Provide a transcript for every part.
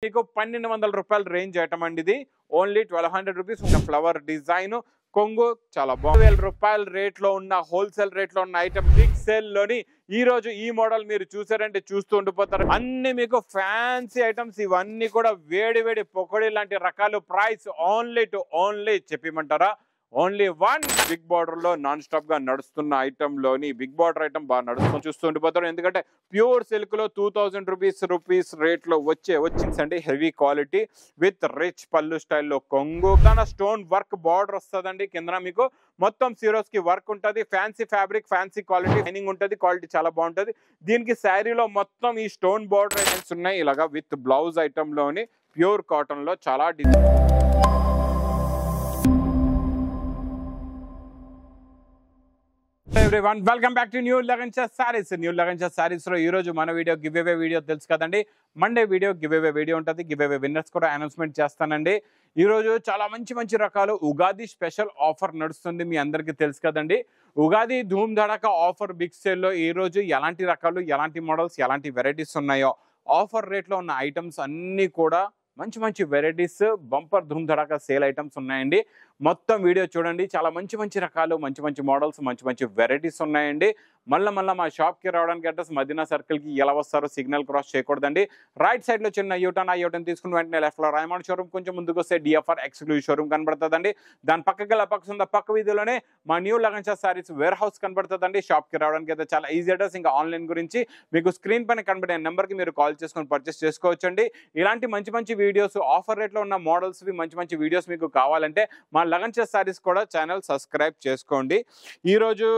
మీకు 1200 రూపాయల range item అండి ఇది. Only 1200 rupees. ఉన్న ఫ్లవర్ డిజైన్ కొంగు చాలా బాగుంది. 1000 రూపాయల రేట్ లో ఉన్న హోల్సేల్ రేట్ లో ఉన్న ఐటమ్ బిగ్ సేల్ లోని ఈ రోజు ఈ మోడల్ మీరు చూసారంటే చూస్తూ ఉండిపోతారు. అన్ని మీకు ఫ్యాన్సీ ఐటమ్స్, ఇవన్నీ కూడా వేడి వేడి పకోడీ లాంటి రకాలు. ప్రైస్ ఓన్లీ చెప్పమంటారా? Only one. బిగ్ బార్డర్ లో నాన్ స్టాప్ గా నడుస్తున్న ఐటమ్ లోని బిగ్ బార్డర్ ఐటమ్ బాగా నడుస్తూ చూస్తూ ఉండిపోతారు. ఎందుకంటే ప్యూర్ సిల్క్ లో 2000 రూపీస్ రేట్ లో వచ్చిందండి. హెవీ క్వాలిటీ విత్ రిచ్ పళ్ళు స్టైల్లో కొంగు, తన స్టోన్ వర్క్ బార్డర్ వస్తుందండి. కింద మీకు మొత్తం సీరోస్ కి వర్క్ ఉంటుంది. Fancy fabric, fancy quality lining ఉంటుంది. క్వాలిటీ చాలా బాగుంటుంది. దీనికి శారీలో మొత్తం ఈ స్టోన్ బార్డర్ ఐటమ్స్ ఉన్నాయి. ఇలాగా విత్ బ్లౌజ్ ఐటమ్ లోని ప్యూర్ కాటన్ లో చాలా design. Everyone, welcome back to New Lagancha Sarees. New Lagancha Sarees లో ఈ రోజు మన వీడియో గివ్ అవే వీడియో తెలుసు కదండి. Monday video give away video ఉంటుంది. గివ్ అవే విన్నర్స్ కూడా అనౌన్స్మెంట్ చేస్తానండి. ఈ రోజు చాలా మంచి రకాలు ఉగాది స్పెషల్ ఆఫర్ నడుస్తుంది. మీ అందరికీ తెలుసు కదండి. ఉగాది ధూమ్ ధడాకా ఆఫర్ బిగ్ సేల్ లో ఈ రోజు ఎలాంటి రకాలు, ఎలాంటి మోడల్స్, ఎలాంటి వెరైటీస్ ఉన్నాయో, ఆఫర్ రేట్ లో ఉన్న ఐటమ్స్ అన్ని కూడా మంచి వెరైటీస్, బంపర్ ధూమ్ ధడాకా సేల్ ఐటమ్స్ ఉన్నాయండి. మొత్తం వీడియో చూడండి. చాలా మంచి రకాలు, మంచి మోడల్స్, మంచి వెరైటీస్ ఉన్నాయండి. మళ్ళీ మా షాప్కి రావడానికి అడ్రస్ మదీనా సర్కిల్కి ఎలా వస్తారో సిగ్నల్ క్రాస్ చేయకూడదండి. రైట్ సైడ్లో చిన్న యూటర్న్, ఆ యూటర్న్ తీసుకుని వెంటనే లెఫ్ట్లో రాయమాన్ షోరూమ్, కొంచెం ముందుకు వస్తే డిఎఫ్ఆర్ ఎక్స్క్లూజివ్ షోరూమ్ కనబడుతుందండి. దాని పక్కకి పక్క వీధిలోనే మా న్యూ లగన్షా సారీస్ వేర్ హౌస్ కనబడుతుందండి. షాప్కి రావడానికి అయితే చాలా ఈజీ అడ్రస్. ఇంకా ఆన్లైన్ గురించి మీకు స్క్రీన్ పైన కనబడే నెంబర్కి మీరు కాల్ చేసుకొని పర్చేస్ చేసుకోవచ్చండి. ఇలాంటి మంచి వీడియోస్, ఆఫర్ రేట్లో ఉన్న మోడల్స్వి మంచి వీడియోస్ మీకు కావాలంటే మా లగన్షా సారీస్ కూడా ఛానల్ సబ్స్క్రైబ్ చేసుకోండి. ఈరోజు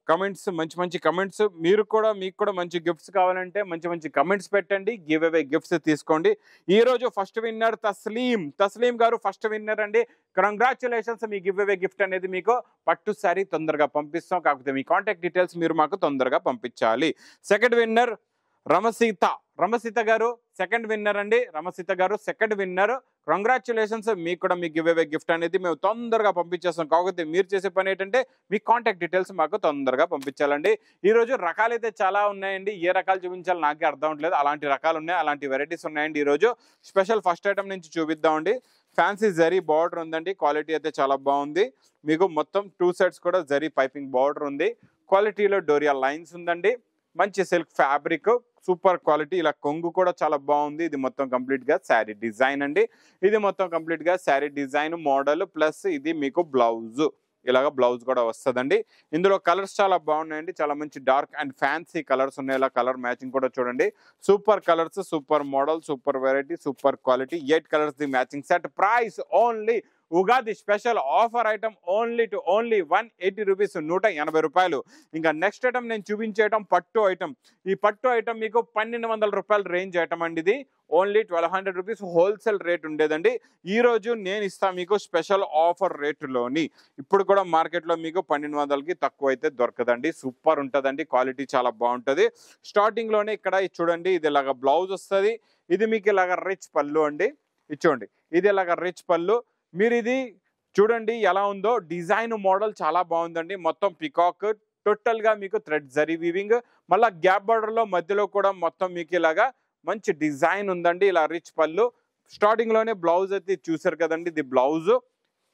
కమెంట్స్, మంచి కమెంట్స్. మీకు కూడా మంచి గిఫ్ట్స్ కావాలంటే మంచి కమెంట్స్ పెట్టండి. గివ్ అవే గిఫ్ట్స్ తీసుకోండి. ఈ రోజు ఫస్ట్ విన్నర్ తస్లీం గారు ఫస్ట్ విన్నర్ అండి. Congratulations. Me give away gift అనేది మీకు పట్టు సారీ తొందరగా పంపిస్తాం. కాకపోతే మీ కాంటాక్ట్ డీటెయిల్స్ మీరు మాకు తొందరగా పంపించాలి. సెకండ్ విన్నర్ రమసీత గారు సెకండ్ విన్నర్ అండి. రమసీత గారు సెకండ్ విన్నర్. కంగ్రాచులేషన్స్. మీకు కూడా మీ గివ్ అవే గిఫ్ట్ అనేది మేము తొందరగా పంపించేస్తాం. కాకపోతే మీరు చేసే పని ఏంటంటే మీ కాంటాక్ట్ డీటెయిల్స్ మాకు తొందరగా పంపించాలండి. ఈరోజు రకాలు అయితే చాలా ఉన్నాయండి. ఏ రకాలు చూపించాలో నాకే అర్థం అవట్లేదు. అలాంటి రకాలు ఉన్నాయి, అలాంటి వెరైటీస్ ఉన్నాయండి. ఈరోజు స్పెషల్ ఫస్ట్ ఐటమ్ నుంచి చూపిద్దామండి. ఫ్యాన్సీ జరీ బార్డర్ ఉందండి. క్వాలిటీ అయితే చాలా బాగుంది. మీకు మొత్తం 2 సైడ్స్ కూడా జరీ పైపింగ్ బార్డర్ ఉంది. క్వాలిటీలో డోరియా లైన్స్ ఉందండి. మంచి సిల్క్ ఫ్యాబ్రిక్, సూపర్ క్వాలిటీ. ఇలా కొంగు కూడా చాలా బాగుంది. ఇది మొత్తం కంప్లీట్ గా శారీ డిజైన్ అండి. ఇది మొత్తం కంప్లీట్ గా శారీ డిజైన్ మోడల్ ప్లస్ ఇది మీకు బ్లౌజ్. ఇలాగ బ్లౌజ్ కూడా వస్తుందండి. ఇందులో కలర్స్ చాలా బాగున్నాయండి. చాలా మంచి డార్క్ అండ్ ఫ్యాన్సీ కలర్స్ ఉన్నాయి. ఇలా కలర్ మ్యాచింగ్ కూడా చూడండి. Super colours, super model, super variety, super quality. 8 colours the matching set. Price only Ugadi special offer item only 180 rupees, 180 రూపాయలు. ఇంకా నెక్స్ట్ ఐటమ్ నేను చూపించే ఐటమ్ పట్టు ఐటమ్. ఈ పట్టు ఐటమ్ మీకు 1200 రూపాయల రేంజ్ ఐటమ్ అండి ఇది. ఓన్లీ 1200 రూపీస్ హోల్సేల్ రేట్ ఉండేదండి. ఈ రోజు నేను ఇస్తాను మీకు స్పెషల్ ఆఫర్ రేటులోని. ఇప్పుడు కూడా మార్కెట్లో మీకు 1200కి తక్కువ అయితే దొరకదండి. సూపర్ ఉంటుందండి. క్వాలిటీ చాలా బాగుంటుంది. స్టార్టింగ్లోనే ఇక్కడ చూడండి, ఇది ఇలాగ బ్లౌజ్ వస్తుంది. ఇది మీకు ఇలాగ రిచ్ పళ్ళు అండి. ఇది చూడండి, ఇది ఇలాగ రిచ్ పళ్ళు. మీరు ఇది చూడండి ఎలా ఉందో. డిజైన్ మోడల్ చాలా బాగుందండి. మొత్తం పికాక్, టోటల్ గా మీకు థ్రెడ్ జరీ వీవింగ్, మళ్ళీ గ్యాప్ బార్డర్ లో మధ్యలో కూడా మొత్తం మీకు ఇలాగా మంచి డిజైన్ ఉందండి. ఇలా రిచ్ పళ్ళు. స్టార్టింగ్ లోనే బ్లౌజ్ అయితే చూసారు కదండి. ఇది బ్లౌజ్,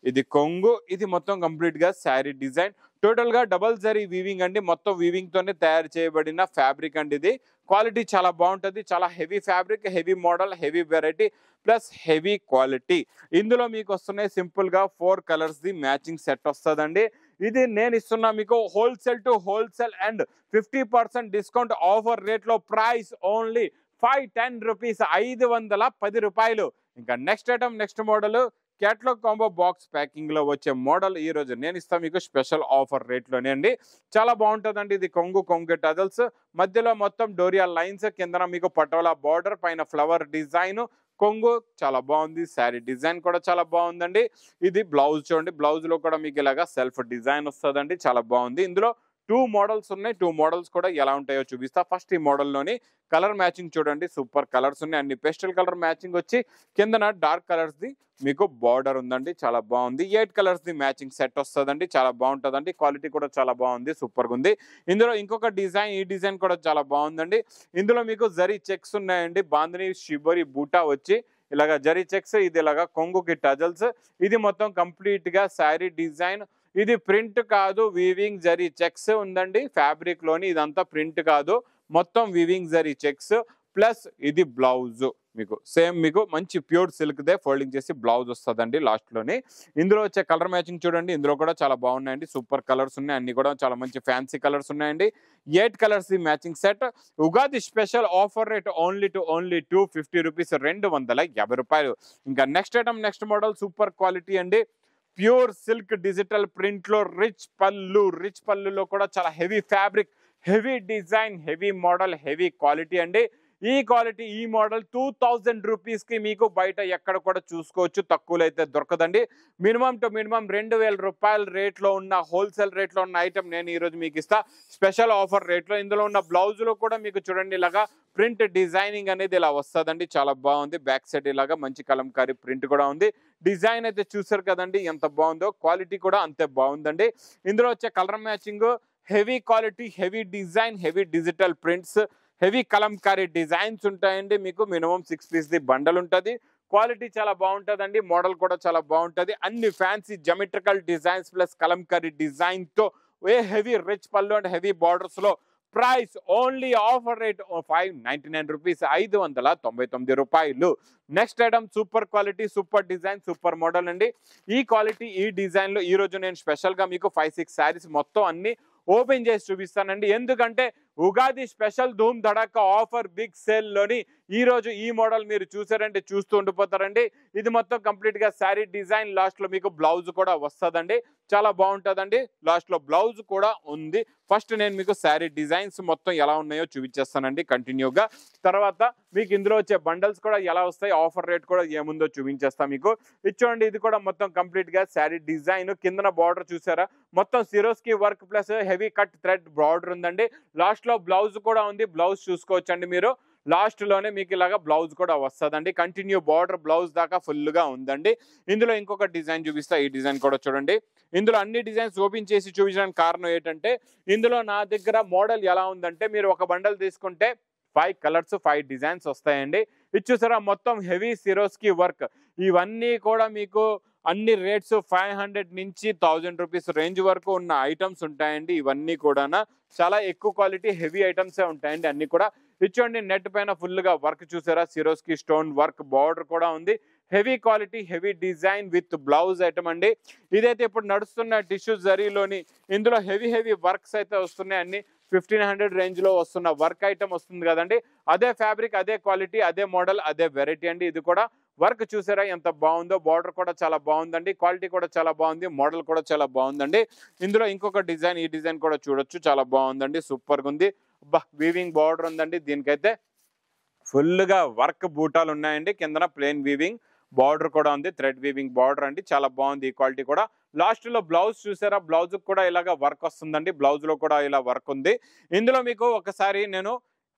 ఇది కొంగు, ఇది మొత్తం కంప్లీట్ గా శారీ డిజైన్. టోటల్ గా డబల్ జరీ వీవింగ్ అండి. మొత్తం వీవింగ్ తోనే తయారు చేయబడిన ఫ్యాబ్రిక్ అండి ఇది. క్వాలిటీ చాలా బాగుంటుంది. చాలా heavy fabric, heavy model, heavy variety plus heavy quality. ఇందులో మీకు వస్తున్నాయి సింపుల్ గా 4 కలర్స్ ది మ్యాచింగ్ సెట్ వస్తుందండి. ఇది నేను ఇస్తున్నా మీకు wholesale to wholesale and 50% discount offer rate లో. ప్రైస్ ఓన్లీ 510 రూపీస్, 510 రూపాయలు. ఇంకా next item, next model catalogue combo box packing లో వచ్చే మోడల్ ఈ రోజు నేను ఇస్తాను మీకు స్పెషల్ ఆఫర్ రేట్ లోనే అండి. చాలా బాగుంటుందండి. ఇది కొంగు టజల్స్, మధ్యలో మొత్తం డోరియా లైన్స్, కింద మీకు పటోలా బార్డర్, పైన ఫ్లవర్ డిజైన్. కొంగు చాలా బాగుంది. శారీ డిజైన్ కూడా చాలా బాగుందండి. ఇది బ్లౌజ్ చూడండి. బ్లౌజ్ లో కూడా మీకు ఇలాగా సెల్ఫ్ డిజైన్ వస్తుందండి. చాలా బాగుంది. ఇందులో 2 మోడల్స్ ఉన్నాయి. 2 మోడల్స్ కూడా ఎలా ఉంటాయో చూపిస్తా. ఫస్ట్ ఈ మోడల్లోని కలర్ మ్యాచింగ్ చూడండి. సూపర్ కలర్స్ ఉన్నాయి. అన్ని పేస్టల్ కలర్ మ్యాచింగ్ వచ్చి కిందన డార్క్ కలర్స్ ది మీకు బార్డర్ ఉందండి. చాలా బాగుంది. 8 కలర్స్ ది మ్యాచింగ్ సెట్ వస్తుందండి. చాలా బాగుంటుందండి. క్వాలిటీ కూడా చాలా బాగుంది. సూపర్గా ఉంది. ఇందులో ఇంకొక డిజైన్, ఈ డిజైన్ కూడా చాలా బాగుందండి. ఇందులో మీకు జరీ చెక్స్ ఉన్నాయండి. బాందిని షిబోరి బూటా వచ్చి ఇలాగా జరీ చెక్స్, ఇది ఇలాగా కొంగుకి టజల్స్, ఇది మొత్తం కంప్లీట్ గా శారీ డిజైన్. ఇది ప్రింట్ కాదు, వీవింగ్ జరీ చెక్స్ ఉందండి ఫ్యాబ్రిక్ లోని. ఇదంతా ప్రింట్ కాదు, మొత్తం వీవింగ్ జరీ చెక్స్ ప్లస్ ఇది బ్లౌజ్. మీకు సేమ్ మీకు మంచి ప్యూర్ సిల్క్ దే ఫోల్డింగ్ చేసి బ్లౌజ్ వస్తుందండి లాస్ట్ లోని. ఇందులో వచ్చే కలర్ మ్యాచింగ్ చూడండి, ఇందులో కూడా చాలా బాగున్నాయండి, సూపర్ కలర్స్ ఉన్నాయి, అన్ని కూడా చాలా మంచి ఫ్యాన్సీ కలర్స్ ఉన్నాయండి. 8 colours the matching set. Ugadi special offer rate only 250 rupees, 250 రూపాయలు. ఇంకా next item, next model super quality అండి, ప్యూర్ సిల్క్ డిజిటల్ ప్రింట్ లో రిచ్ పళ్ళులో కూడా చాలా heavy fabric, heavy design, heavy model, heavy quality అండి. ఈ క్వాలిటీ, ఈ మోడల్ 2000 రూపీస్ కి మీకు బయట ఎక్కడ కూడా చూసుకోవచ్చు, తక్కువలో అయితే దొరకదండి. మినిమం టు మినిమం 2000 రూపాయల రేట్ లో ఉన్న, హోల్సేల్ రేట్ లో ఉన్న ఐటమ్ నేను ఈ రోజు మీకు ఇస్తా స్పెషల్ ఆఫర్ రేట్ లో. ఇందులో ఉన్న బ్లౌజ్ లో కూడా మీకు చూడండి ఇలాగా ప్రింట్ డిజైనింగ్ అనేది ఇలా వస్తుందండి, చాలా బాగుంది. బ్యాక్ సైడ్ ఇలాగా మంచి కలంకారీ ప్రింట్ కూడా ఉంది. డిజైన్ అయితే చూసారు కదండి ఎంత బాగుందో, క్వాలిటీ కూడా అంతే బాగుందండి. ఇందులో వచ్చే colour matching heavy quality, heavy design, heavy digital prints, heavy kalamkari designs ఉంటాయండి. మీకు మినిమం 6 పీస్ ది బండల్ ఉంటుంది. క్వాలిటీ చాలా బాగుంటుందండి, మోడల్ కూడా చాలా బాగుంటుంది. అన్ని fancy geometrical designs plus kalamkari design తో హెవీ రిచ్ పళ్ళు అండ్ హెవీ బార్డర్స్ లో. Price only offer rate 599 rupees, 599 రూపాయలు. Next item super quality, super design, super model అండి. ఈ క్వాలిటీ, ఈ డిజైన్ లో ఈ రోజు నేను స్పెషల్ గా మీకు 5-6 శారీస్ మొత్తం అన్ని ఓపెన్ చేసి చూపిస్తానండి. ఎందుకంటే ఉగాది స్పెషల్ ధూమ్ ధడాకా ఆఫర్ బిగ్ సేల్ లోని ఈ రోజు ఈ మోడల్ మీరు చూసారంటే చూస్తూ ఉండిపోతారండి. ఇది మొత్తం కంప్లీట్ గా శారీ డిజైన్, లాస్ట్ లో మీకు బ్లౌజ్ కూడా వస్తుందండి, చాలా బాగుంటుందండి. లాస్ట్ లో బ్లౌజ్ కూడా ఉంది. ఫస్ట్ నేను మీకు శారీ డిజైన్స్ మొత్తం ఎలా ఉన్నాయో చూపించేస్తానండి కంటిన్యూగా. తర్వాత మీకు ఇందులో వచ్చే బండల్స్ కూడా ఎలా వస్తాయి, ఆఫర్ రేట్ కూడా ఏముందో చూపించేస్తాను మీకు. ఇది చూడండి, ఇది కూడా మొత్తం కంప్లీట్ గా శారీ డిజైన్. కిందన బార్డర్ చూసారా, మొత్తం Swarovski work plus heavy cut thread border ఉందండి. లాస్ట్ లో బ్లౌజ్ కూడా ఉంది, బ్లౌజ్ చూసుకోవచ్చండి మీరు. లాస్ట్ లోనే మీకు ఇలాగా బ్లౌజ్ కూడా వస్తుందండి, కంటిన్యూ బార్డర్ బ్లౌజ్ దాకా ఫుల్ గా ఉందండి. ఇందులో ఇంకొక డిజైన్ చూపిస్తా, ఈ డిజైన్ కూడా చూడండి. ఇందులో అన్ని డిజైన్స్ ఓపెన్ చేసి చూపించడానికి కారణం ఏంటంటే ఇందులో నా దగ్గర మోడల్ ఎలా ఉందంటే, మీరు ఒక బండల్ తీసుకుంటే 5 కలర్స్ 5 డిజైన్స్ వస్తాయండి. ఇది చూసారా, మొత్తం హెవీ సిరోస్కి వర్క్. ఇవన్నీ కూడా మీకు అన్ని రేట్స్ 500 నుంచి 1000 రూపీస్ రేంజ్ వరకు ఉన్న ఐటమ్స్ ఉంటాయండి. ఇవన్నీ కూడా చాలా ఎక్కువ క్వాలిటీ హెవీ ఐటమ్సే ఉంటాయండి అన్ని కూడా. ఇచ్చోండి, నెట్ పైన ఫుల్ గా వర్క్ చూసారా, సిరోస్కి స్టోన్ వర్క్ బార్డర్ కూడా ఉంది. Heavy quality, heavy design with blouse item అండి. ఇదైతే ఇప్పుడు నడుస్తున్న టిష్యూ జరీలోని ఇందులో హెవీ వర్క్స్ అయితే వస్తున్నాయి. అన్ని 1500 రేంజ్ లో వస్తున్న వర్క్ ఐటమ్ వస్తుంది కదండి. అదే ఫ్యాబ్రిక్, అదే క్వాలిటీ, అదే మోడల్, అదే వెరైటీ అండి. ఇది కూడా వర్క్ చూసారా ఎంత బాగుందో, బార్డర్ కూడా చాలా బాగుందండి, క్వాలిటీ కూడా చాలా బాగుంది, మోడల్ కూడా చాలా బాగుందండి. ఇందులో ఇంకొక డిజైన్, ఈ డిజైన్ కూడా చూడొచ్చు, చాలా బాగుందండి, సూపర్ గా ఉంది. వీవింగ్ బార్డర్ ఉందండి, దీనికైతే ఫుల్ గా వర్క్ బూటాలు ఉన్నాయండి. కిందన ప్లెయిన్ వీవింగ్ బార్డర్ కూడా ఉంది, థ్రెడ్ వీవింగ్ బార్డర్ అండి, చాలా బాగుంది. ఈ క్వాలిటీ కూడా. లాస్ట్ లో బ్లౌజ్ చూసారా, బ్లౌజ్ కూడా ఇలాగా వర్క్ వస్తుందండి, బ్లౌజ్ లో కూడా ఇలా వర్క్ ఉంది. ఇందులో మీకు ఒకసారి నేను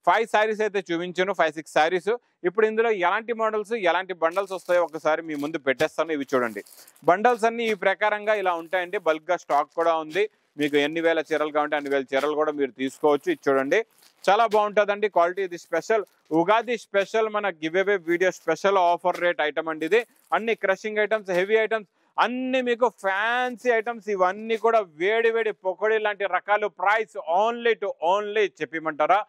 5 శారీస్ అయితే చూపించాను, 5-6 శారీస్. ఇప్పుడు ఇందులో ఎలాంటి మోడల్స్, ఎలాంటి బండల్స్ వస్తాయో ఒకసారి మీ ముందు పెట్టేస్తాను. ఇవి చూడండి, బండల్స్ అన్ని ఈ ప్రకారంగా ఇలా ఉంటాయండి. బల్క్ గా స్టాక్ కూడా ఉంది, మీకు ఎన్ని వేల చీరలు కావాలంటే అన్ని వేల చీరలు కూడా మీరు తీసుకోవచ్చు. ఇది చూడండి, చాలా బాగుంటుందండి క్వాలిటీ. ఇది స్పెషల్ ఉగాది స్పెషల్ మన give away video special offer rate item అండి ఇది. అన్ని క్రషింగ్ ఐటమ్స్, హెవీ ఐటమ్స్, అన్ని మీకు ఫ్యాన్సీ ఐటమ్స్. ఇవన్నీ కూడా వేడి పొకోడీ లాంటి రకాలు. ప్రైస్ ఓన్లీ చెప్పమంటారా,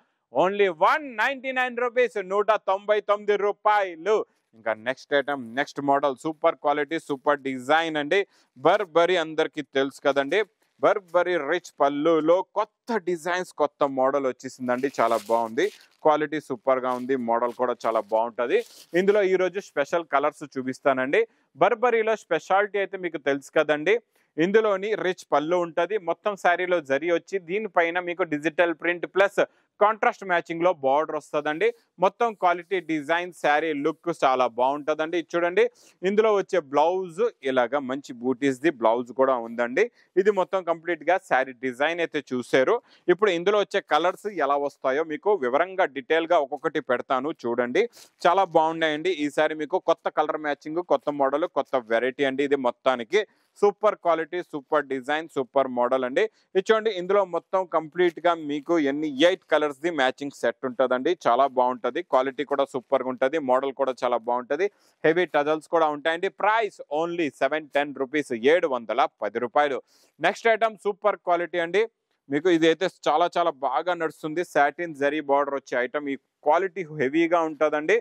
ఓన్లీ 199 రూపీస్, 199 రూపాయలు. ఇంకా next item, next model, super quality, super design అండి. బర్బరీ అందరికి తెలుసు కదండి, బర్బరీ రిచ్ పళ్ళులో కొత్త డిజైన్స్, కొత్త మోడల్ వచ్చేసిందండి, చాలా బాగుంది. క్వాలిటీ సూపర్ గా ఉంది, మోడల్ కూడా చాలా బాగుంటది. ఇందులో ఈ రోజు స్పెషల్ కలర్స్ చూపిస్తానండి. బర్బరీలో స్పెషాలిటీ అయితే మీకు తెలుసు కదండి, ఇందులోని రిచ్ పళ్ళు ఉంటది, మొత్తం శారీలో జరీ వచ్చి దీనిపైన మీకు digital print plus contrast matching లో బార్డర్ వస్తుందండి. మొత్తం క్వాలిటీ డిజైన్, శారీ లుక్ చాలా బాగుంటుందండి. చూడండి, ఇందులో వచ్చే బ్లౌజ్ ఇలాగా మంచి బూటీస్ ది బ్లౌజ్ కూడా ఉందండి. ఇది మొత్తం కంప్లీట్ గా శారీ డిజైన్ అయితే చూసారు. ఇప్పుడు ఇందులో వచ్చే కలర్స్ ఎలా వస్తాయో మీకు వివరంగా డీటెయిల్ గా ఒక్కొక్కటి పెడతాను, చూడండి, చాలా బాగున్నాయండి. ఈసారి మీకు కొత్త కలర్ మ్యాచింగ్, కొత్త మోడల్, కొత్త వెరైటీ అండి. ఇది మొత్తానికి super quality, super design, super model అండి. ఇది చూడండి, ఇందులో మొత్తం కంప్లీట్ గా మీకు 8 కలర్స్ ది మ్యాచింగ్ సెట్ ఉంటుందండి. చాలా బాగుంటది, క్వాలిటీ కూడా సూపర్ గా ఉంటది, మోడల్ కూడా చాలా బాగుంటది, హెవీ టజల్స్ కూడా ఉంటాయండి. ప్రైస్ ఓన్లీ 710 రూపీస్, 710 రూపాయలు. నెక్స్ట్ ఐటమ్ సూపర్ క్వాలిటీ అండి. మీకు ఇదైతే చాలా చాలా బాగా నడుస్తుంది, సాటిన్ జరీ బార్డర్ వచ్చే ఐటమ్. ఈ క్వాలిటీ హెవీగా ఉంటుందండి.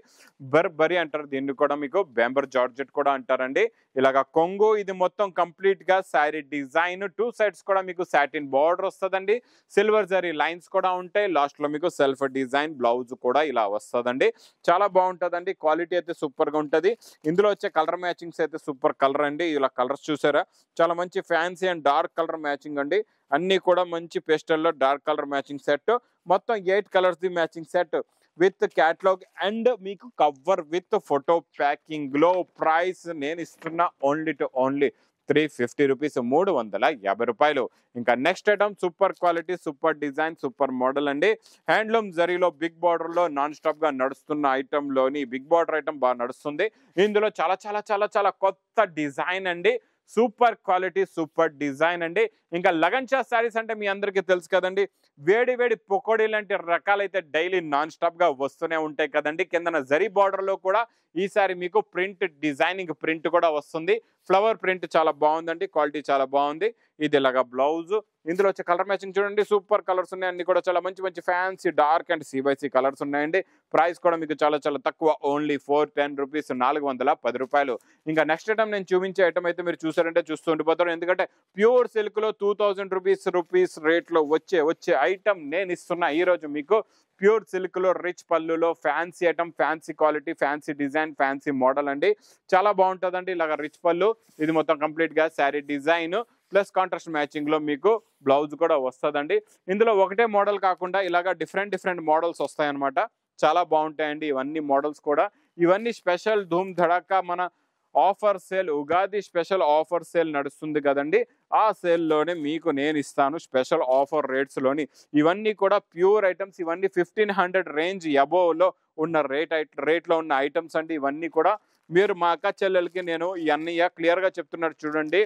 బర్బరీ అంటారు దీన్ని కూడా, మీకు బెంబర్ జార్జెట్ కూడా అంటారండి. ఇలాగా కొంగు, ఇది మొత్తం కంప్లీట్ గా శారీ డిజైన్, 2 సైడ్స్ కూడా మీకు సాటిన్ బార్డర్ వస్తుందండి. సిల్వర్ జరీ లైన్స్ కూడా ఉంటాయి. లాస్ట్ లో మీకు సెల్ఫ్ డిజైన్ బ్లౌజ్ కూడా ఇలా వస్తుందండి. చాలా బాగుంటుందండి, క్వాలిటీ అయితే సూపర్ గా ఉంటది. ఇందులో వచ్చే కలర్ మ్యాచింగ్స్ అయితే సూపర్ కలర్ అండి. ఇలా కలర్స్ చూసారా, చాలా మంచి fancy and dark colour matching అండి. అన్ని కూడా మంచి పేస్టల్లో డార్క్ కలర్ మ్యాచింగ్ సెట్. మొత్తం 8 colours the matching set with catalogue and మీకు కవర్ విత్ ఫోటో ప్యాకింగ్ లో. ప్రైస్ నేను ఇస్తున్నా ఓన్లీ 350 రూపీస్, 350 రూపాయలు. ఇంకా next item super quality, super design, super model అండి. హ్యాండ్లూమ్ జరీలో బిగ్ బార్డర్ లో నాన్ స్టాప్ గా నడుస్తున్న ఐటమ్ లోని బిగ్ బార్డర్ ఐటమ్ బాగా నడుస్తుంది. ఇందులో చాలా చాలా చాలా చాలా కొత్త డిజైన్ అండి. సూపర్ క్వాలిటీ, సూపర్ డిజైన్ అండి. ఇంకా లగన్షా శారీస్ అంటే మీ అందరికీ తెలుసు కదండి, వేడి వేడి పకోడీ లాంటి రకాలైతే డైలీ నాన్ స్టాప్ గా వస్తూనే ఉంటాయి కదండి. కిందన జరీ బార్డర్ లో కూడా ఈసారి మీకు ప్రింట్, డిజైనింగ్ ప్రింట్ కూడా వస్తుంది. ఫ్లవర్ ప్రింట్ చాలా బాగుందండి, క్వాలిటీ చాలా బాగుంది. ఇది ఇలాగా బ్లౌజ్. ఇందులో వచ్చే కలర్ మ్యాచింగ్ చూడండి, సూపర్ కలర్స్ ఉన్నాయి. అన్ని కూడా చాలా మంచి మంచి fancy dark and CYC colours ఉన్నాయండి. ప్రైస్ కూడా మీకు చాలా చాలా తక్కువ, ఓన్లీ 410 రూపీస్, 410 రూపాయలు. ఇంకా నెక్స్ట్ ఐటమ్ నేను చూపించే ఐటమ్ అయితే మీరు చూసారంటే చూస్తూ ఉండిపోతారు. ఎందుకంటే ప్యూర్ సిల్క్ లో 2000 రూపీస్ రేట్ లో వచ్చే ఐటమ్ నేను ఇస్తున్నా ఈ రోజు మీకు. ప్యూర్ సిల్క్ లో రిచ్ పళ్ళులో fancy item, fancy quality, fancy design, fancy model అండి. చాలా బాగుంటుందండి. ఇలాగ రిచ్ పళ్ళు, ఇది మొత్తం కంప్లీట్ గా sari design plus contrast matching లో మీకు బ్లౌజ్ కూడా వస్తుందండి. ఇందులో ఒకటే మోడల్ కాకుండా ఇలాగా డిఫరెంట్ మోడల్స్ వస్తాయన్నమాట. చాలా బాగుంటాయండి ఇవన్నీ మోడల్స్ కూడా. ఇవన్నీ స్పెషల్ ధూమ్ ధడాకా మన offer sale, Ugadi special offer sale నడుస్తుంది కదండి. ఆ సేల్లోనే మీకు నేను ఇస్తాను స్పెషల్ ఆఫర్ రేట్స్లోని. ఇవన్నీ కూడా ప్యూర్ ఐటమ్స్, ఇవన్నీ 1500 రేంజ్ అబోవ్లో ఉన్న రేట్లో ఉన్న ఐటమ్స్ అండి. ఇవన్నీ కూడా మీరు మా అక్క చెల్లెలకి నేను ఈ అన్నయ్య క్లియర్గా చెప్తున్నాడు చూడండి,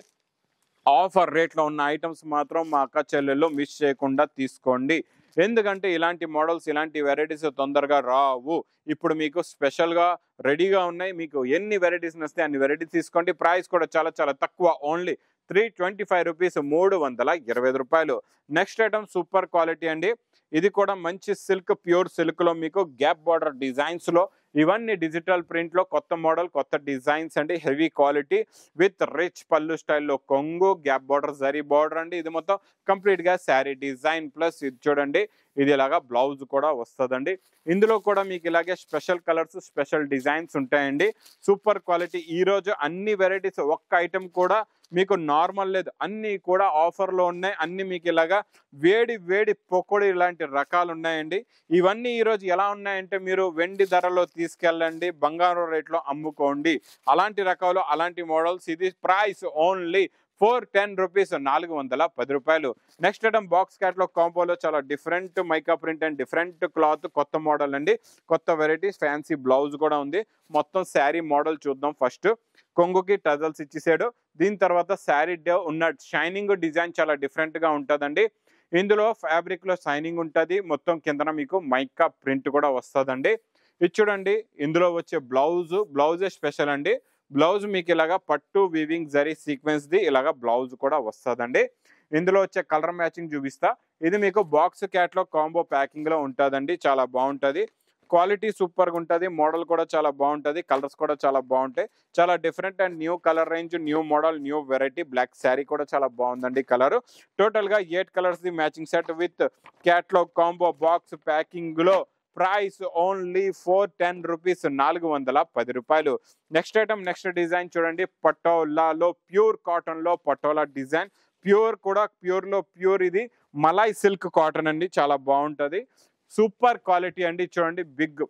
ఆఫర్ రేట్లో ఉన్న ఐటమ్స్ మాత్రం మా అక్క చెల్లెళ్ళు మిస్ చేయకుండా తీసుకోండి. ఎందుకంటే ఇలాంటి మోడల్స్, ఇలాంటి వెరైటీస్ తొందరగా రావు. ఇప్పుడు మీకు స్పెషల్గా రెడీగా ఉన్నాయి. మీకు ఎన్ని వెరైటీస్ వస్తే అన్ని వెరైటీస్ తీసుకోండి. ప్రైస్ కూడా చాలా చాలా తక్కువ, ఓన్లీ 325 రూపీస్, 325 రూపాయలు. నెక్స్ట్ ఐటమ్ సూపర్ క్వాలిటీ అండి. ఇది కూడా మంచి సిల్క్, ప్యూర్ సిల్క్ లో మీకు గ్యాప్ బార్డర్ డిజైన్స్ లో, ఇవన్నీ డిజిటల్ ప్రింట్ లో కొత్త మోడల్, కొత్త డిజైన్స్ అండి. హెవీ క్వాలిటీ విత్ రిచ్ పళ్ళు స్టైల్లో కొంగు, గ్యాప్ బార్డర్, జరీ బార్డర్ అండి. ఇది మొత్తం కంప్లీట్ గా శారీ డిజైన్ ప్లస్ ఇది చూడండి, ఇది ఇలాగా బ్లౌజ్ కూడా వస్తుందండి. ఇందులో కూడా మీకు ఇలాగే స్పెషల్ కలర్స్, స్పెషల్ డిజైన్స్ ఉంటాయండి. Super quality. ఈ రోజు అన్ని వెరైటీస్, ఒక్క ఐటమ్ కూడా మీకు నార్మల్ లేదు, అన్ని కూడా ఆఫర్లో ఉన్నాయి. అన్ని మీకు ఇలాగా వేడి పకోడీ ఇలాంటి రకాలు ఉన్నాయండి. ఇవన్నీ ఈరోజు ఎలా ఉన్నాయంటే, మీరు వెండి ధరలో తీసుకెళ్ళండి, బంగారం రేట్లో అమ్ముకోండి. అలాంటి రకాలు, అలాంటి మోడల్స్. ఇది ప్రైస్ ఓన్లీ 410 రూపీస్, 410 రూపాయలు. నెక్స్ట్ ఐటమ్ బాక్స్ క్యాట్లాగ్ కాంబోలో చాలా different mica print and different cloth, కొత్త మోడల్ అండి, కొత్త వెరైటీస్, ఫ్యాన్సీ బ్లౌజ్ కూడా ఉంది. మొత్తం శారీ మోడల్ చూద్దాం. ఫస్ట్ కొంగుకి టజల్స్ ఇచ్చేసాడు. దీని తర్వాత శారీ ఉన్న షైనింగ్ డిజైన్ చాలా డిఫరెంట్ గా ఉంటుందండి. ఇందులో ఫ్యాబ్రిక్ లో షైనింగ్ ఉంటుంది. మొత్తం కిందన మీకు మైకా ప్రింట్ కూడా వస్తుందండి. ఇది చూడండి, ఇందులో వచ్చే బ్లౌజే స్పెషల్ అండి. బ్లౌజ్ మీకు ఇలాగా పట్టు వీవింగ్ జరీ సీక్వెన్స్ ది ఇలాగా బ్లౌజ్ కూడా వస్తుందండి. ఇందులో వచ్చే కలర్ మ్యాచింగ్ చూపిస్తా. ఇది మీకు బాక్స్ క్యాట్లాగ్ కాంబో ప్యాకింగ్ లో ఉంటుందండి. చాలా బాగుంటుంది, క్వాలిటీ సూపర్గా ఉంటుంది, మోడల్ కూడా చాలా బాగుంటుంది, కలర్స్ కూడా చాలా బాగుంటాయి. చాలా different and new colour range, new model, new variety. Black sari కూడా చాలా బాగుందండి కలర్. టోటల్గా 8 colours the matching set with catalogue combo box packing లో. ప్రైస్ ఓన్లీ 410 రూపీస్, 410 రూపాయలు. నెక్స్ట్ ఐటమ్, నెక్స్ట్ డిజైన్ చూడండి. పటోలాలో ప్యూర్ కాటన్ లో పటోలా డిజైన్. ప్యూర్ కూడా pure లో ప్యూర్. ఇది మలాయ్ సిల్క్ కాటన్ అండి, చాలా బాగుంటది, సూపర్ క్వాలిటీ అండి. చూడండి, బిగ్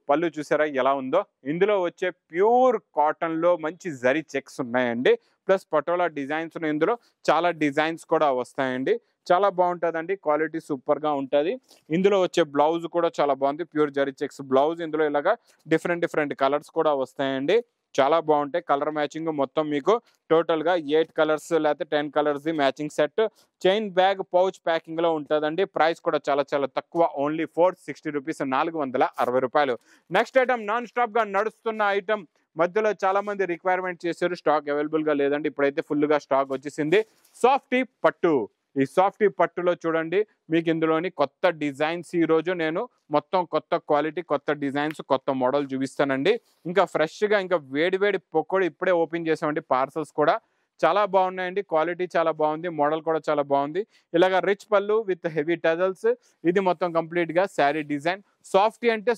పళ్ళు చూసారా ఎలా ఉందో. ఇందులో వచ్చే ప్యూర్ కాటన్ లో మంచి జరీ చెక్స్ ఉన్నాయండి, ప్లస్ పటోలా డిజైన్స్. ఇందులో చాలా డిజైన్స్ కూడా వస్తాయండి. చాలా బాగుంటుందండి, క్వాలిటీ సూపర్ గా ఉంటుంది. ఇందులో వచ్చే బ్లౌజ్ కూడా చాలా బాగుంది, ప్యూర్ జరీ చెక్స్ బ్లౌజ్. ఇందులో ఇలాగా డిఫరెంట్ కలర్స్ కూడా వస్తాయండి. చాలా బాగుంటాయి. కలర్ మ్యాచింగ్ మొత్తం మీకు టోటల్గా 8 కలర్స్ లేకపోతే 10 colours matching set. Chain bag pouch packing లో ఉంటుందండి. ప్రైస్ కూడా చాలా చాలా తక్కువ, ఓన్లీ 460 రూపీస్, 460 రూపాయలు. నెక్స్ట్ ఐటమ్ నాన్ స్టాప్ గా నడుస్తున్న ఐటమ్, మధ్యలో చాలా మంది రిక్వైర్మెంట్ చేశారు, స్టాక్ అవైలబుల్ గా లేదండి, ఇప్పుడైతే ఫుల్ గా స్టాక్ వచ్చేసింది. సాఫ్టీ పట్టు. ఈ సాఫ్టీ పట్టులో చూడండి మీకు ఇందులోని కొత్త డిజైన్స్ ఈ రోజు నేను మొత్తం కొత్త క్వాలిటీ, కొత్త డిజైన్స్, కొత్త మోడల్ చూపిస్తానండి. ఇంకా ఫ్రెష్ గా ఇంకా వేడి వేడి పకోడీ ఇప్పుడే ఓపెన్ చేసామండి. పార్సల్స్ కూడా చాలా బాగున్నాయండి, క్వాలిటీ చాలా బాగుంది, మోడల్ కూడా చాలా బాగుంది. ఇలాగా రిచ్ పళ్ళు విత్ హెవీ టజల్స్. ఇది మొత్తం కంప్లీట్ గా శారీ డిజైన్. సాఫ్టీ అంటే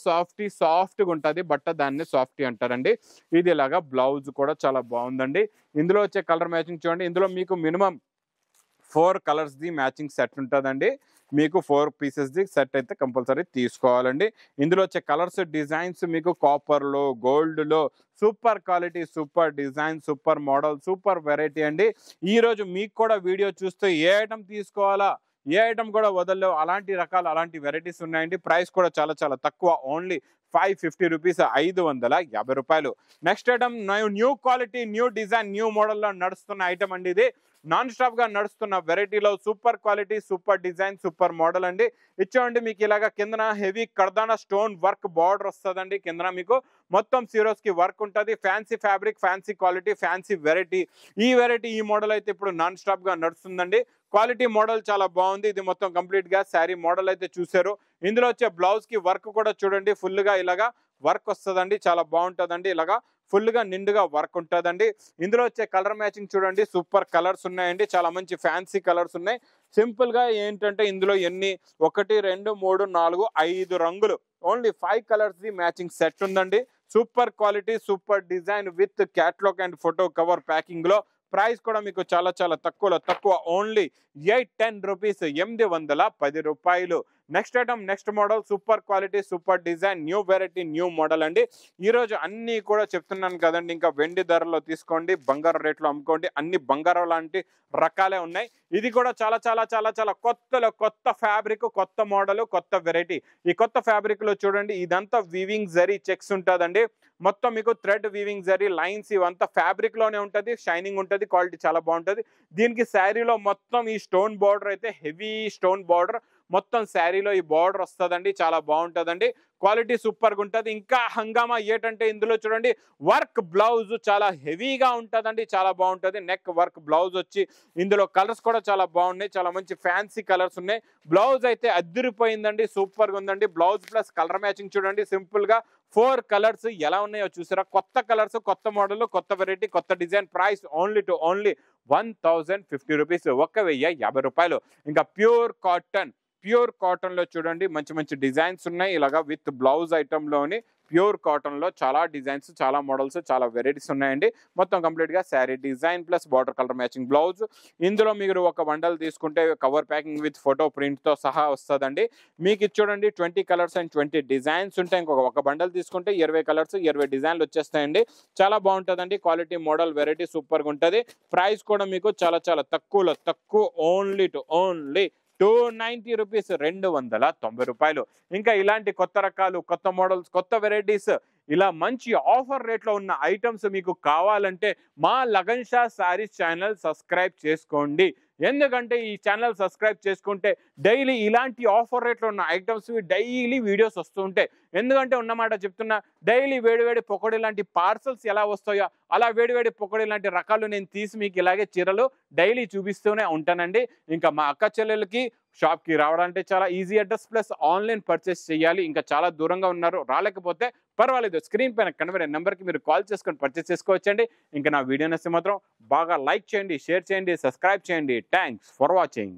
సాఫ్ట్గా ఉంటుంది బట్ట, దాన్ని సాఫ్టీ అంటారండి. ఇది ఇలాగా బ్లౌజ్ కూడా చాలా బాగుందండి. ఇందులో వచ్చే కలర్ మ్యాచింగ్ చూడండి. ఇందులో మీకు minimum 4 colours the matching set ఉంటుందండి. మీకు 4 పీసెస్ ది సెట్ అయితే కంపల్సరీ తీసుకోవాలండి. ఇందులో వచ్చే కలర్స్ డిజైన్స్ మీకు కాపర్లో, గోల్డ్లో, super quality, super design, super model, super variety అండి. ఈరోజు మీకు కూడా వీడియో చూస్తే ఏ ఐటమ్ తీసుకోవాలా, ఏ ఐటమ్ కూడా వదలలేవు, అలాంటి రకాలు, అలాంటి వెరైటీస్ ఉన్నాయండి. ప్రైస్ కూడా చాలా చాలా తక్కువ, ఓన్లీ 550 రూపీస్, 550 రూపాయలు. Next item new quality, new design, new మోడల్లో నడుస్తున్న ఐటమ్ అండి. ఇది నాన్ స్టాప్ గా నడుస్తున్న వెరైటీలో super quality, super design, super model అండి. ఇచ్చోండి మీకు ఇలాగా కిందన హెవీ కర్దానా స్టోన్ వర్క్ బార్డర్ వస్తుందండి. కిందన మీకు మొత్తం సీరోస్ కి వర్క్ ఉంటుంది. Fancy fabric, fancy quality, fancy variety. ఈ మోడల్ అయితే ఇప్పుడు నాన్ స్టాప్ గా నడుస్తుందండి. క్వాలిటీ మోడల్ చాలా బాగుంది. ఇది మొత్తం కంప్లీట్ గా శారీ మోడల్ అయితే చూసారు. ఇందులో వచ్చే బ్లౌజ్ కి వర్క్ కూడా చూడండి, ఫుల్ గా ఇలాగా వర్క్ వస్తుందండి, చాలా బాగుంటుందండి. ఇలాగా ఫుల్ గా నిండుగా వర్క్ ఉంటుందండి. ఇందులో వచ్చే కలర్ మ్యాచింగ్ చూడండి, సూపర్ కలర్స్ ఉన్నాయండి, చాలా మంచి ఫ్యాన్సీ కలర్స్ ఉన్నాయి. సింపుల్ గా ఏంటంటే ఇందులో ఎన్ని 1 2 3 4 5 రంగులు, only 5 colours the matching set ఉందండి. Super quality, super design with catalogue and photo cover packing లో. ప్రైస్ కూడా మీకు చాలా చాలా తక్కువ, ఓన్లీ 810 రూపీస్, 810 రూపాయలు. Next item, next model, super quality, super design, new variety, new model అండి. ఈ రోజు అన్ని కూడా చెప్తున్నాను కదండి, ఇంకా వెండి ధరలో తీసుకోండి, బంగారం రేట్లో అమ్ముకోండి, అన్ని బంగారం లాంటి రకాలే ఉన్నాయి. ఇది కూడా చాలా చాలా చాలా చాలా కొత్త ఫ్యాబ్రిక్, కొత్త మోడల్, కొత్త వెరైటీ. ఈ కొత్త ఫ్యాబ్రిక్ లో చూడండి, ఇదంతా వీవింగ్ జరీ చెక్స్ ఉంటుందండి. మొత్తం మీకు థ్రెడ్ వీవింగ్ జరీ లైన్స్ ఇవంతా ఫ్యాబ్రిక్ లోనే ఉంటుంది, షైనింగ్ ఉంటుంది, క్వాలిటీ చాలా బాగుంటుంది. దీనికి శారీలో మొత్తం ఈ స్టోన్ బార్డర్ అయితే హెవీ స్టోన్ బార్డర్, మొత్తం శారీలో ఈ బార్డర్ వస్తుందండి, చాలా బాగుంటుందండి. క్వాలిటీ సూపర్గా ఉంటుంది. ఇంకా హంగామా ఏంటంటే ఇందులో చూడండి వర్క్ బ్లౌజ్ చాలా హెవీగా ఉంటుందండి, చాలా బాగుంటుంది. నెక్ వర్క్ బ్లౌజ్ వచ్చి ఇందులో కలర్స్ కూడా చాలా బాగున్నాయి, చాలా మంచి ఫ్యాన్సీ కలర్స్ ఉన్నాయి. బ్లౌజ్ అయితే అద్దిరిపోయిందండి, సూపర్గా ఉందండి. బ్లౌజ్ ప్లస్ కలర్ మ్యాచింగ్ చూడండి, సింపుల్ గా 4 కలర్స్ ఎలా ఉన్నాయో చూసారా. కొత్త కలర్స్, కొత్త మోడల్, కొత్త వెరైటీ, కొత్త డిజైన్. ప్రైస్ ఓన్లీ 1050 రూపీస్, 1050 రూపాయలు. ఇంకా ప్యూర్ కాటన్ లో చూడండి మంచి మంచి డిజైన్స్ ఉన్నాయి. ఇలాగా విత్ బ్లౌజ్ ఐటమ్ లోని ప్యూర్ కాటన్ లో చాలా డిజైన్స్, చాలా మోడల్స్, చాలా వెరైటీస్ ఉన్నాయండి. మొత్తం కంప్లీట్ గా sari design plus border colour matching blouse. ఇందులో మీరు ఒక బండల్ తీసుకుంటే cover packing with photo print తో సహా వస్తుందండి. మీకు ఇది చూడండి 20 కలర్స్ అండ్ 20 డిజైన్స్ ఉంటాయి. ఇంకొక బండల్ తీసుకుంటే 20 కలర్స్, 20 డిజైన్లు వచ్చేస్తాయండి. చాలా బాగుంటుందండి. క్వాలిటీ, మోడల్, వెరైటీ సూపర్గా ఉంటుంది. ప్రైస్ కూడా మీకు చాలా చాలా తక్కువ, ఓన్లీ 290 రూపీస్, 290 రూపాయలు. ఇంకా ఇలాంటి కొత్త రకాలు, కొత్త మోడల్స్, కొత్త వెరైటీస్, ఇలా మంచి ఆఫర్ రేట్లో ఉన్న ఐటమ్స్ మీకు కావాలంటే మా లగన్ షా శారీస్ ఛానల్ సబ్స్క్రైబ్ చేసుకోండి. ఎందుకంటే ఈ ఛానల్ సబ్స్క్రైబ్ చేసుకుంటే డైలీ ఇలాంటి ఆఫర్ రేట్లో ఉన్న ఐటమ్స్ డైలీ వీడియోస్ వస్తూ ఉంటాయి. ఎందుకంటే ఉన్నమాట చెప్తున్నా, డైలీ వేడివేడి పకోడీ లాంటి పార్సల్స్ ఎలా వస్తాయో అలా వేడివేడి పకోడీ లాంటి రకాలు నేను తీసి మీకు ఇలాగే చీరలు డైలీ చూపిస్తూనే ఉంటానండి. ఇంకా మా అక్క చెల్లెలకి షాప్కి రావడానికి చాలా easy address plus online purchase చేయాలి. ఇంకా చాలా దూరంగా ఉన్నారు, రాలేకపోతే పర్వాలేదు, స్క్రీన్ పైన కనబడే నెంబర్కి మీరు కాల్ చేసుకొని పర్చేస్ చేసుకోవచ్చండి. ఇంకా నా వీడియో నచ్చితే మాత్రం బాగా లైక్ చేయండి, షేర్ చేయండి, సబ్స్క్రైబ్ చేయండి. Thanks for watching.